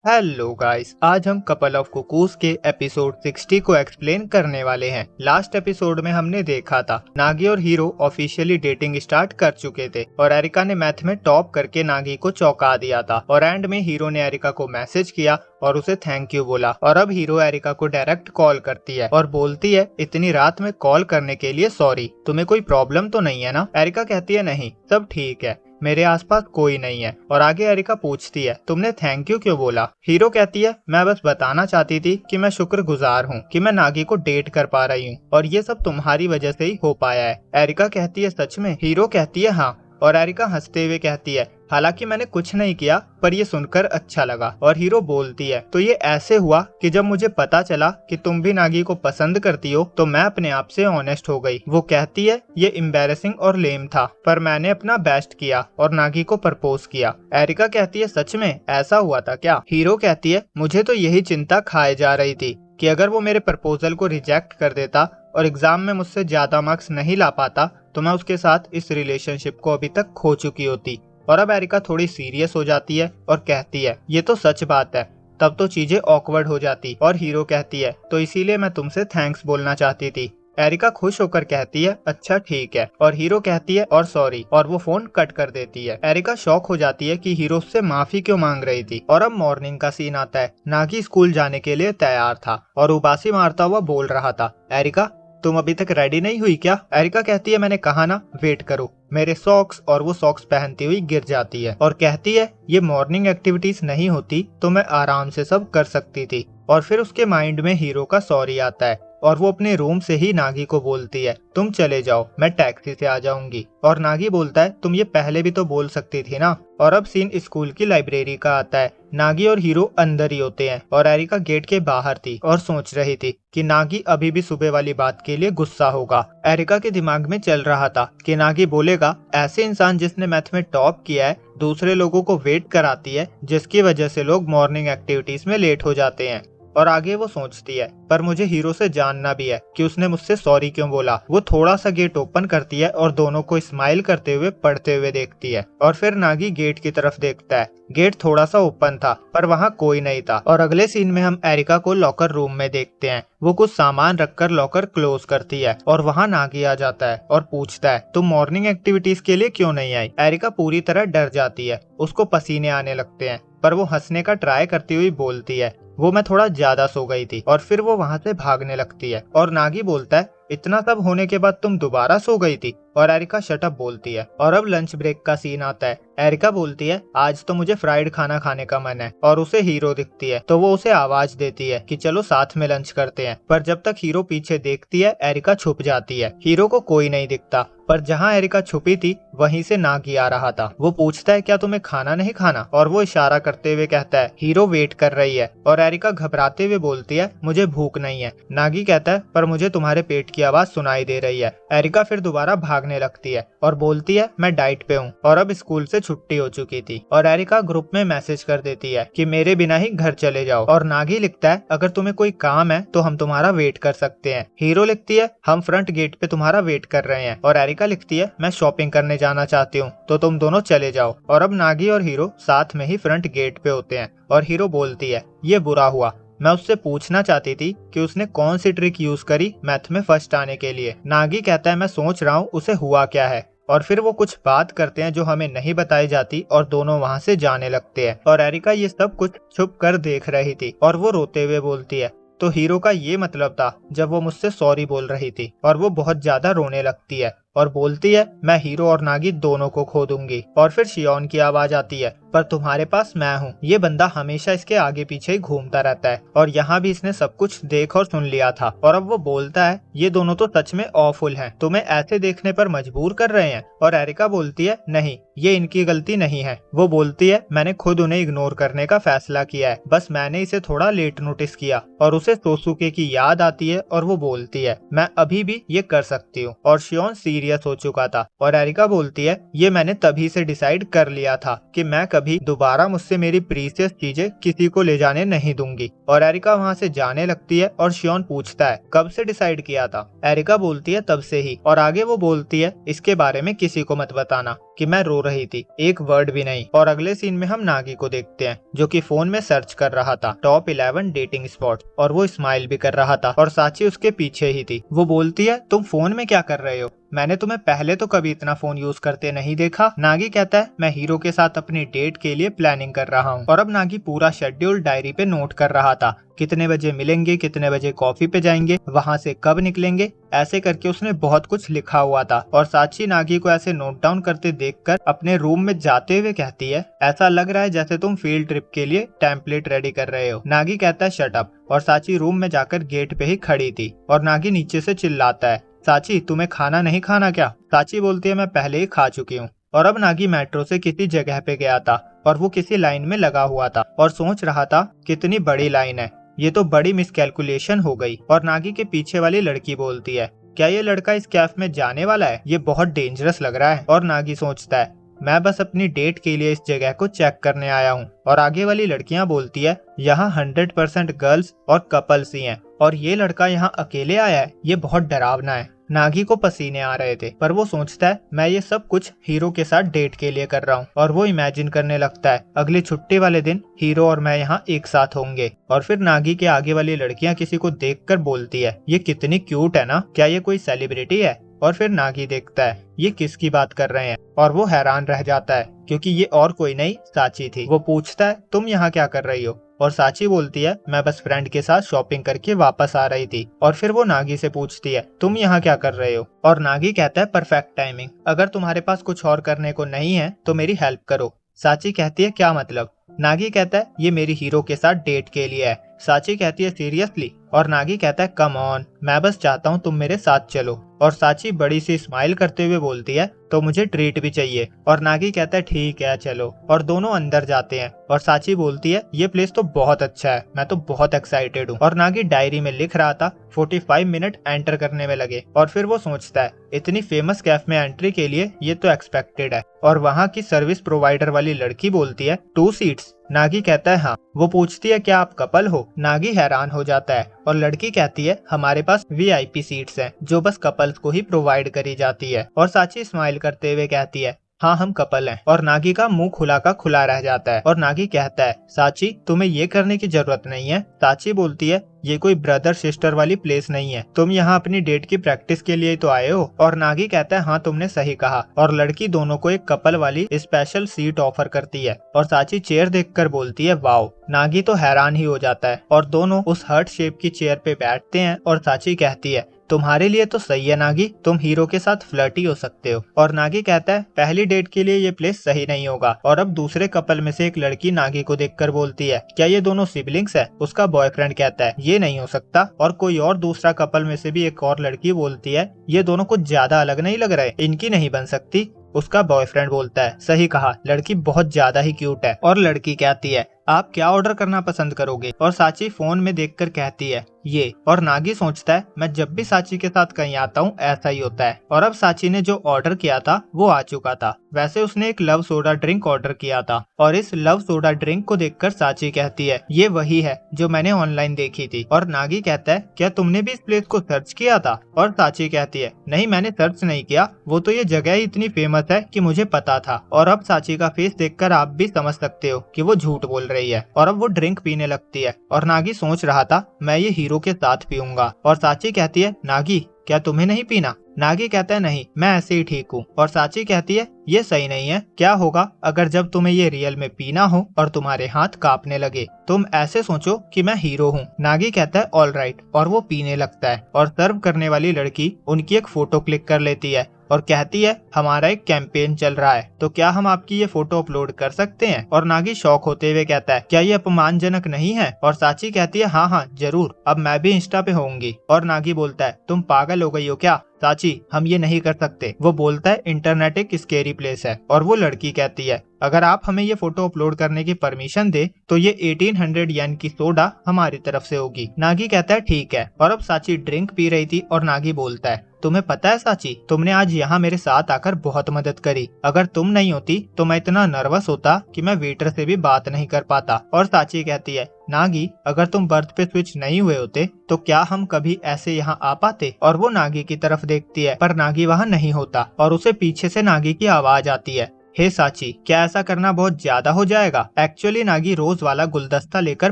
Hello guys, आज हम couple of cuckoos के एपिसोड 60 को एक्सप्लेन करने वाले हैं। लास्ट एपिसोड में हमने देखा था नागी और हीरो ऑफिशियली डेटिंग स्टार्ट कर चुके थे और एरिका ने मैथ में टॉप करके नागी को चौंका दिया था और एंड में हीरो ने एरिका को मैसेज किया और उसे थैंक यू बोला। और अब हीरो एरिका को डायरेक्ट कॉल करती है और बोलती है इतनी रात में कॉल करने के लिए सॉरी, तुम्हें कोई प्रॉब्लम तो नहीं है ना। एरिका कहती है नहीं, सब ठीक है, मेरे आसपास कोई नहीं है। और आगे एरिका पूछती है तुमने थैंक यू क्यों बोला। हीरो कहती है मैं बस बताना चाहती थी कि मैं शुक्रगुजार हूँ कि मैं नागी को डेट कर पा रही हूँ और ये सब तुम्हारी वजह से ही हो पाया है। एरिका कहती है सच में। हीरो कहती है हाँ, और एरिका हंसते हुए कहती है हालांकि मैंने कुछ नहीं किया पर ये सुनकर अच्छा लगा। और हीरो बोलती है तो ये ऐसे हुआ कि जब मुझे पता चला कि तुम भी नागी को पसंद करती हो तो मैं अपने आप से ऑनेस्ट हो गई। वो कहती है ये एम्बैरेसिंग और लेम था पर मैंने अपना बेस्ट किया और नागी को प्रपोज किया। एरिका कहती है सच में ऐसा हुआ था क्या। हीरो कहती है मुझे तो यही चिंता खाए जा रही थी कि अगर वो मेरे प्रपोजल को रिजेक्ट कर देता और एग्जाम में मुझसे ज्यादा मार्क्स नहीं ला पाता तो मैं उसके साथ इस रिलेशनशिप को अभी तक खो चुकी होती। और अब एरिका थोड़ी सीरियस हो जाती है और कहती है ये तो सच बात है, तब तो चीजें ऑकवर्ड हो जाती। और हीरो कहती है तो इसीलिए मैं तुमसे थैंक्स बोलना चाहती थी। एरिका खुश होकर कहती है अच्छा ठीक है, और हीरो कहती है और सॉरी, और वो फोन कट कर देती है। एरिका शॉक हो जाती है कि हीरो से माफी क्यों मांग रही थी। और अब मॉर्निंग का सीन आता है। नागी स्कूल जाने के लिए तैयार था और उबासी मारता हुआ बोल रहा था एरिका तुम अभी तक रेडी नहीं हुई क्या। एरिका कहती है मैंने कहा ना वेट करो मेरे सॉक्स। और वो सॉक्स पहनती हुई गिर जाती है और कहती है ये मॉर्निंग एक्टिविटीज नहीं होती तो मैं आराम से सब कर सकती थी। और फिर उसके माइंड में हीरो का सॉरी आता है और वो अपने रूम से ही नागी को बोलती है तुम चले जाओ, मैं टैक्सी से आ जाऊंगी। और नागी बोलता है तुम ये पहले भी तो बोल सकती थी ना। और अब सीन स्कूल की लाइब्रेरी का आता है। नागी और हीरो अंदर ही होते हैं और एरिका गेट के बाहर थी और सोच रही थी कि नागी अभी भी सुबह वाली बात के लिए गुस्सा होगा। एरिका के दिमाग में चल रहा था कि नागी बोलेगा ऐसे इंसान जिसने मैथ में टॉप किया है दूसरे लोगों को वेट कराती है जिसकी वजह से लोग मॉर्निंग एक्टिविटीज में लेट हो जाते हैं। और आगे वो सोचती है पर मुझे हीरो से जानना भी है कि उसने मुझसे सॉरी क्यों बोला। वो थोड़ा सा गेट ओपन करती है और दोनों को स्माइल करते हुए पढ़ते हुए देखती है। और फिर नागी गेट की तरफ देखता है। गेट थोड़ा सा ओपन था पर वहाँ कोई नहीं था। और अगले सीन में हम एरिका को लॉकर रूम में देखते हैं। वो कुछ सामान रखकर लॉकर क्लोज करती है और वहाँ नागी आ जाता है और पूछता है तुम मॉर्निंग एक्टिविटीज के लिए क्यों नहीं आई। एरिका पूरी तरह डर जाती है, उसको पसीने आने लगते हैं पर वो हंसने का ट्राई करती हुई बोलती है वो मैं थोड़ा ज्यादा सो गई थी। और फिर वो वहाँ से भागने लगती है और नागी बोलता है इतना सब होने के बाद तुम दोबारा सो गई थी। और एरिका शटअप बोलती है। और अब लंच ब्रेक का सीन आता है। एरिका बोलती है आज तो मुझे फ्राइड खाना खाने का मन है और उसे हीरो दिखती है तो वो उसे आवाज देती है कि चलो साथ में लंच करते हैं। पर जब तक हीरो पीछे देखती है एरिका छुप जाती है। हीरो को कोई नहीं दिखता पर जहाँ एरिका छुपी थी वहीं से नागी आ रहा था। वो पूछता है क्या तुम्हें खाना नहीं खाना, और वो इशारा करते हुए कहता है हीरो वेट कर रही है। और एरिका घबराते हुए बोलती है मुझे भूख नहीं है। नागी कहता है पर मुझे तुम्हारे पेट की आवाज सुनाई दे रही है। एरिका फिर दोबारा भागने लगती है और बोलती है मैं डाइट पे हूँ। और अब स्कूल से छुट्टी हो चुकी थी और एरिका ग्रुप में मैसेज कर देती है कि मेरे बिना ही घर चले जाओ। और नागी लिखता है अगर तुम्हें कोई काम है तो हम तुम्हारा वेट कर सकते हैं। हीरो लिखती है हम फ्रंट गेट पे तुम्हारा वेट कर रहे हैं। और एरिका लिखती है मैं शॉपिंग करने जाना चाहती हूँ तो तुम दोनों चले जाओ। और अब नागी और हीरो साथ में ही फ्रंट गेट पे होते हैं और हीरो बोलती है ये बुरा हुआ, मैं उससे पूछना चाहती थी कि उसने कौन सी ट्रिक यूज करी मैथ में फर्स्ट आने के लिए। नागी कहता है मैं सोच रहा हूँ उसे हुआ क्या है। और फिर वो कुछ बात करते हैं जो हमें नहीं बताई जाती और दोनों वहाँ से जाने लगते हैं। और एरिका ये सब कुछ छुप कर देख रही थी और वो रोते हुए बोलती है तो हीरो का ये मतलब था जब वो मुझसे सॉरी बोल रही थी। और वो बहुत ज्यादा रोने लगती है और बोलती है मैं हीरो और नागी दोनों को खो दूंगी। और फिर शियोन की आवाज आती है पर तुम्हारे पास मैं हूँ। ये बंदा हमेशा इसके आगे पीछे ही घूमता रहता है और यहाँ भी इसने सब कुछ देख और सुन लिया था। और अब वो बोलता है ये दोनों तो सच में ऑफुल हैं, तुम्हें ऐसे देखने पर मजबूर कर रहे हैं। और एरिका बोलती है नहीं, ये इनकी गलती नहीं है। वो बोलती है मैंने खुद उन्हें इग्नोर करने का फैसला किया है, बस मैंने इसे थोड़ा लेट नोटिस किया। और उसे सोसुके की याद आती है और वो बोलती है मैं अभी भी ये कर सकती हूँ। और शियोन सीरियस हो चुका था। और एरिका बोलती है ये मैंने तभी से डिसाइड कर लिया था कि मैं कभी दोबारा मुझसे मेरी प्रीशियस चीजें किसी को ले जाने नहीं दूंगी। और एरिका वहाँ से जाने लगती है और शियोन पूछता है कब से डिसाइड किया था। एरिका बोलती है तब से ही, और आगे वो बोलती है इसके बारे में किसी को मत बताना कि मैं रो रही थी, एक वर्ड भी नहीं। और अगले सीन में हम नागी को देखते हैं जो कि फोन में सर्च कर रहा था टॉप 11 डेटिंग स्पॉट, और वो स्माइल भी कर रहा था और साची उसके पीछे ही थी। वो बोलती है तुम फोन में क्या कर रहे हो, मैंने तुम्हें पहले तो कभी इतना फोन यूज करते नहीं देखा। नागी कहता है मैं हीरो के साथ अपनी डेट के लिए प्लानिंग कर रहा हूँ। और अब नागी पूरा शेड्यूल डायरी पे नोट कर रहा था, कितने बजे मिलेंगे, कितने बजे कॉफी पे जाएंगे, वहाँ से कब निकलेंगे, ऐसे करके उसने बहुत कुछ लिखा हुआ था। और साची नागी को ऐसे नोट डाउन करते देखकर अपने रूम में जाते हुए कहती है ऐसा लग रहा है जैसे तुम फील्ड ट्रिप के लिए टेम्पलेट रेडी कर रहे हो। नागी कहता है शट अप, और साची रूम में जाकर गेट पे ही खड़ी थी। और नागी नीचे से चिल्लाता है साची तुम्हें खाना नहीं खाना क्या। साची बोलती है मैं पहले ही खा चुकी हूँ। और अब नागी मेट्रो से किसी जगह पे गया था और वो किसी लाइन में लगा हुआ था और सोच रहा था कितनी बड़ी लाइन है, ये तो बड़ी मिसकैलकुलेशन हो गई। और नागी के पीछे वाली लड़की बोलती है क्या ये लड़का इस कैफ में जाने वाला है, ये बहुत डेंजरस लग रहा है। और नागी सोचता है मैं बस अपनी डेट के लिए इस जगह को चेक करने आया हूँ। और आगे वाली लड़कियां बोलती है यहाँ 100% गर्ल्स और कपल्स ही हैं, और ये लड़का यहाँ अकेले आया है, ये बहुत डरावना है। नागी को पसीने आ रहे थे, पर वो सोचता है मैं ये सब कुछ हीरो के साथ डेट के लिए कर रहा हूँ। और वो इमेजिन करने लगता है अगली छुट्टी वाले दिन हीरो और मैं यहाँ एक साथ होंगे। और फिर नागी के आगे वाली लड़कियां किसी को देखकर बोलती है ये कितनी क्यूट है ना, क्या ये कोई सेलिब्रिटी है। और फिर नागी देखता है ये किसकी बात कर रहे हैं, और वो हैरान रह जाता है क्योंकि ये और कोई नहीं साची थी। वो पूछता है तुम यहाँ क्या कर रही हो, और साची बोलती है मैं बस फ्रेंड के साथ शॉपिंग करके वापस आ रही थी। और फिर वो नागी से पूछती है तुम यहाँ क्या कर रहे हो, और नागी कहता है परफेक्ट टाइमिंग, अगर तुम्हारे पास कुछ और करने को नहीं है तो मेरी हेल्प करो। साची कहती है क्या मतलब। नागी कहता है ये मेरी हीरो के साथ डेट के लिए है। साची कहती है सीरियसली, और नागी कहता है कम ऑन, मैं बस चाहता हूँ तुम मेरे साथ चलो। और साची बड़ी सी स्माइल करते हुए बोलती है तो मुझे ट्रीट भी चाहिए। और नागी कहता है ठीक है चलो, और दोनों अंदर जाते हैं। और साची बोलती है ये प्लेस तो बहुत अच्छा है, मैं तो बहुत एक्साइटेड हूँ। और नागी डायरी में लिख रहा था 45 मिनट एंटर करने में लगे। और फिर वो सोचता है इतनी फेमस कैफ में एंट्री के लिए ये तो एक्सपेक्टेड है। और वहाँ की सर्विस प्रोवाइडर वाली लड़की बोलती है 2 सीट्स। नागी कहता है हाँ। वो पूछती है क्या आप कपल हो। नागी हैरान हो जाता है, और लड़की कहती है हमारे पास VIP सीट्स हैं जो बस कपल्स को ही प्रोवाइड करी जाती है। और साची स्माइल करते हुए कहती है हाँ हम कपल हैं। और नागी का मुंह खुला का खुला रह जाता है, और नागी कहता है साची तुम्हें ये करने की जरूरत नहीं है। साची बोलती है ये कोई ब्रदर सिस्टर वाली प्लेस नहीं है, तुम यहाँ अपनी डेट की प्रैक्टिस के लिए तो आए हो। और नागी कहता है हाँ तुमने सही कहा। और लड़की दोनों को एक कपल वाली स्पेशल सीट ऑफर करती है। और साची चेयर देखकर बोलती है वाओ। नागी तो हैरान ही हो जाता है, और दोनों उस हार्ट शेप की चेयर पे बैठते हैं। और साची कहती है तुम्हारे लिए तो सही है नागी, तुम हीरो के साथ फ्लर्टी हो सकते हो। और नागी कहता है पहली डेट के लिए ये प्लेस सही नहीं होगा। और अब दूसरे कपल में से एक लड़की नागी को देखकर बोलती है क्या ये दोनों सिबलिंग्स है। उसका बॉयफ्रेंड कहता है ये नहीं हो सकता। और कोई और दूसरा कपल में से भी एक और लड़की बोलती है ये दोनों कुछ ज्यादा अलग नहीं लग रहे, इनकी नहीं बन सकती। उसका बॉयफ्रेंड बोलता है सही कहा, लड़की बहुत ज्यादा ही क्यूट है। और लड़की कहती है आप क्या ऑर्डर करना पसंद करोगे। और साची फोन में देखकर कहती है ये। और नागी सोचता है मैं जब भी साची के साथ कहीं आता हूँ ऐसा ही होता है। और अब साची ने जो ऑर्डर किया था वो आ चुका था। वैसे उसने एक लव सोडा ड्रिंक ऑर्डर किया था, और इस लव सोडा ड्रिंक को देखकर साची कहती है ये वही है जो मैंने ऑनलाइन देखी थी। और नागी कहता है क्या तुमने भी इस प्लेस को सर्च किया था। और साची कहती है नहीं मैंने सर्च नहीं किया, वो तो ये जगह ही इतनी फेमस है कि मुझे पता था। और अब साची का फेस देखकर आप भी समझ सकते हो कि वो झूठ बोल रही है। और अब वो ड्रिंक पीने लगती है, और नागी सोच रहा था मैं ये हीरो के साथ पीऊंगा। और साची कहती है नागी क्या तुम्हें नहीं पीना। नागी कहता है नहीं मैं ऐसे ही ठीक हूँ। और साची कहती है ये सही नहीं है, क्या होगा अगर जब तुम्हें ये रियल में पीना हो और तुम्हारे हाथ कांपने लगे, तुम ऐसे सोचो कि मैं हीरो हूँ। नागी कहता है ऑल राइट, और वो पीने लगता है। और सर्व करने वाली लड़की उनकी एक फोटो क्लिक कर लेती है और कहती है हमारा एक कैंपेन चल रहा है, तो क्या हम आपकी ये फोटो अपलोड कर सकते हैं। और नागी शॉक होते हुए कहता है क्या ये अपमानजनक नहीं है। और साची कहती है हाँ हाँ जरूर, अब मैं भी इंस्टा पे होंगी। और नागी बोलता है तुम पागल हो गई हो क्या। साची हम ये नहीं कर सकते। वो बोलता है इंटरनेट एक स्केरी प्लेस है और वो लड़की कहती है अगर आप हमें ये फोटो अपलोड करने की परमिशन दे तो ये 1800 येन की सोडा हमारी तरफ से होगी। नागी कहता है ठीक है। और अब साची ड्रिंक पी रही थी और नागी बोलता है तुम्हें पता है साची, तुमने आज यहाँ मेरे साथ आकर बहुत मदद करी। अगर तुम नहीं होती तो मैं इतना नर्वस होता कि मैं वेटर से भी बात नहीं कर पाता। और साची कहती है नागी अगर तुम बर्थ पे स्विच नहीं हुए होते तो क्या हम कभी ऐसे यहाँ आ पाते। और वो नागी की तरफ देखती है पर नागी वहाँ नहीं होता और उसे पीछे से नागी की आवाज आती है हे साची क्या ऐसा करना बहुत ज्यादा हो जाएगा। एक्चुअली नागी रोज वाला गुलदस्ता लेकर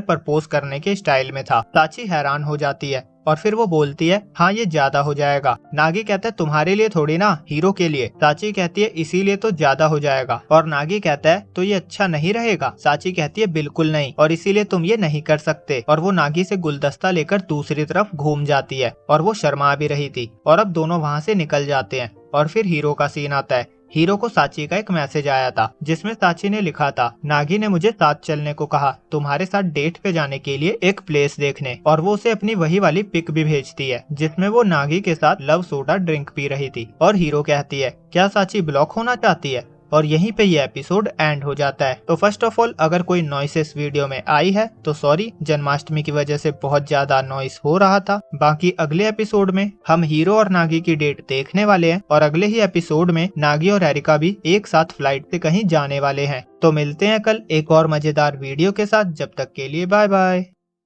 प्रपोज करने के स्टाइल में था। साची हैरान हो जाती है और फिर वो बोलती है हाँ ये ज्यादा हो जाएगा। नागी कहता है तुम्हारे लिए थोड़ी ना, हीरो के लिए। साची कहती है इसीलिए तो ज्यादा हो जाएगा। और नागी कहता है तो ये अच्छा नहीं रहेगा। साची कहती है बिल्कुल नहीं और इसीलिए तुम ये नहीं कर सकते। और वो नागी से गुलदस्ता लेकर दूसरी तरफ घूम जाती है और वो शर्मा भी रही थी। और अब दोनों वहाँ से निकल जाते हैं और फिर हीरो का सीन आता है। हीरो को साची का एक मैसेज आया था जिसमें साची ने लिखा था नागी ने मुझे साथ चलने को कहा तुम्हारे साथ डेट पे जाने के लिए एक प्लेस देखने। और वो उसे अपनी वही वाली पिक भी भेजती है जिसमें वो नागी के साथ लव सोडा ड्रिंक पी रही थी। और हीरो कहती है क्या साची ब्लॉक होना चाहती है। और यहीं पे ये एपिसोड एंड हो जाता है। तो फर्स्ट ऑफ ऑल अगर कोई नॉइसेस वीडियो में आई है तो सॉरी, जन्माष्टमी की वजह से बहुत ज्यादा नॉइस हो रहा था। बाकी अगले एपिसोड में हम हीरो और नागी की डेट देखने वाले हैं और अगले ही एपिसोड में नागी और एरिका भी एक साथ फ्लाइट से कहीं जाने वाले हैं। तो मिलते हैं कल एक और मजेदार वीडियो के साथ। जब तक के लिए बाय बाय।